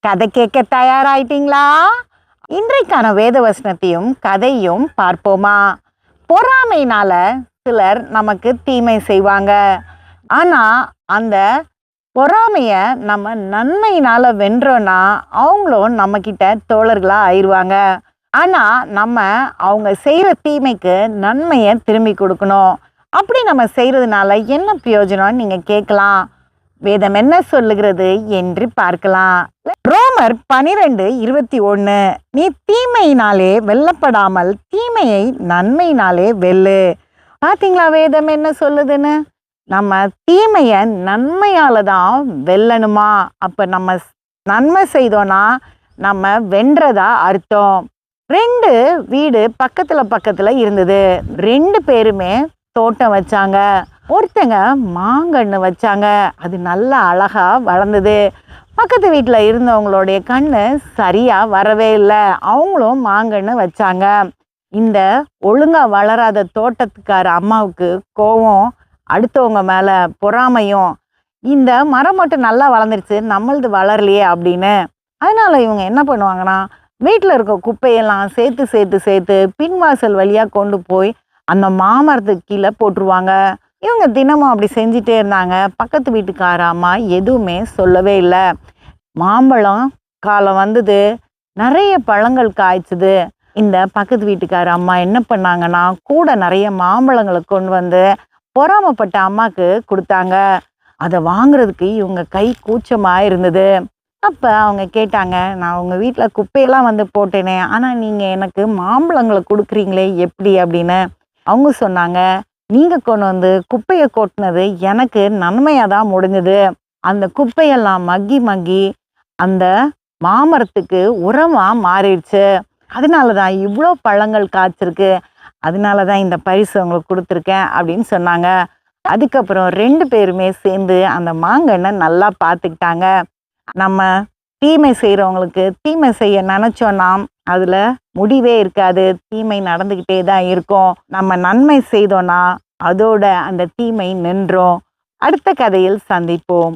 கதை கேட்க தயாராயிட்டீங்களா? இன்றைக்கான வேத வசனத்தையும் கதையும் பார்ப்போமா? பொறாமைனால சிலர் நமக்கு தீமை செய்வாங்க. ஆனா அந்த பொறாமைய நம்ம நன்மையினால வென்றோன்னா அவங்களும் நம்ம கிட்ட தோழர்களா ஆயிருவாங்க. ஆனா நம்ம அவங்க செய்யற தீமைக்கு நன்மைய திரும்பி கொடுக்கணும். அப்படி நம்ம செய்யறதுனால என்ன பிரயோஜனம் நீங்க கேட்கலாம். வேதம் என்ன சொல்லுகிறது என்று பார்க்கலாம். ரோமர் 12:21 நீ தீமையினாலே வெல்லப்படாமல் தீமையை நன்மையினாலே வெல்லு. பாத்தீங்களா வேதம் என்ன சொல்லுதுன்னு? நம்ம தீமைய நன்மையால தான் வெல்லணுமா? அப்ப நம்ம நன்மை செய்தோம்னா நம்ம வென்றதா அர்த்தம். 2 வீடு பக்கத்துல இருந்தது. 2 பேருமே தோட்டம் வச்சாங்க. ஒருத்தங்க மாங்கன்று வச்சாங்க. அது நல்லா அழகா வளர்ந்தது. பக்கத்து வீட்டில் இருந்தவங்களுடைய கண்ணு சரியா வரவே இல்லை. அவங்களும் மாங்கன்று வச்சாங்க. இந்த ஒழுங்கா வளராத தோட்டத்துக்கார அம்மாவுக்கு கோவம், அடுத்தவங்க மேல பொறாமையும், இந்த மரம் மட்டும் நல்லா வளர்ந்துருச்சு நம்மளது வளரலையே அப்படின்னு. அதனால இவங்க என்ன பண்ணுவாங்கன்னா, வீட்டில் இருக்க குப்பையெல்லாம் சேர்த்து பின்வாசல் வழியா கொண்டு போய் அந்த மாமரத்துக்கு கீழே போட்டுருவாங்க. இவங்க தினமும் அப்படி செஞ்சுட்டே இருந்தாங்க. பக்கத்து வீட்டுக்கார அம்மா எதுவுமே சொல்லவே இல்லை. மாம்பழம் காலம் வந்தது. நிறைய பழங்கள் காய்ச்சுது. இந்த பக்கத்து வீட்டுக்கார அம்மா என்ன பண்ணாங்கன்னா, கூட நிறைய மாம்பழங்களை கொண்டு வந்து பொறாமப்பட்ட அம்மாவுக்கு கொடுத்தாங்க. அதை வாங்குறதுக்கு இவங்க கை கூச்சமாக இருந்தது. அப்போ அவங்க கேட்டாங்க, நான் உங்கள் வீட்டில் குப்பையெல்லாம் வந்து போட்டேனே, ஆனால் நீங்கள் எனக்கு மாம்பழங்களை கொடுக்குறீங்களே எப்படி அப்படின்னு. அவங்க சொன்னாங்க, நீங்கள் கொண்டு வந்து குப்பையை கொட்டினது எனக்கு நன்மையாக தான் முடிஞ்சது. அந்த குப்பையெல்லாம் மக்கி அந்த மாமரத்துக்கு உரமாக மாறிடுச்சு. அதனால தான் இவ்வளோ பழங்கள் காய்ச்சிருக்கு. அதனால தான் இந்த பரிசு உங்களுக்கு கொடுத்துருக்கேன் அப்படின்னு சொன்னாங்க. அதுக்கப்புறம் 2 பேருமே சேர்ந்து அந்த மாங்கன்னை நல்லா பார்த்துக்கிட்டாங்க. நம்ம தீமை செய்கிறவங்களுக்கு தீமை செய்ய நினச்சோன்னா அதில் முடிவே இருக்காது. தீமை நடந்துக்கிட்டே தான் இருக்கும். நம்ம நன்மை செய்தோன்னா அதோட அந்த தீமை நின்றோம். அடுத்த கதையில் சந்திப்போம்.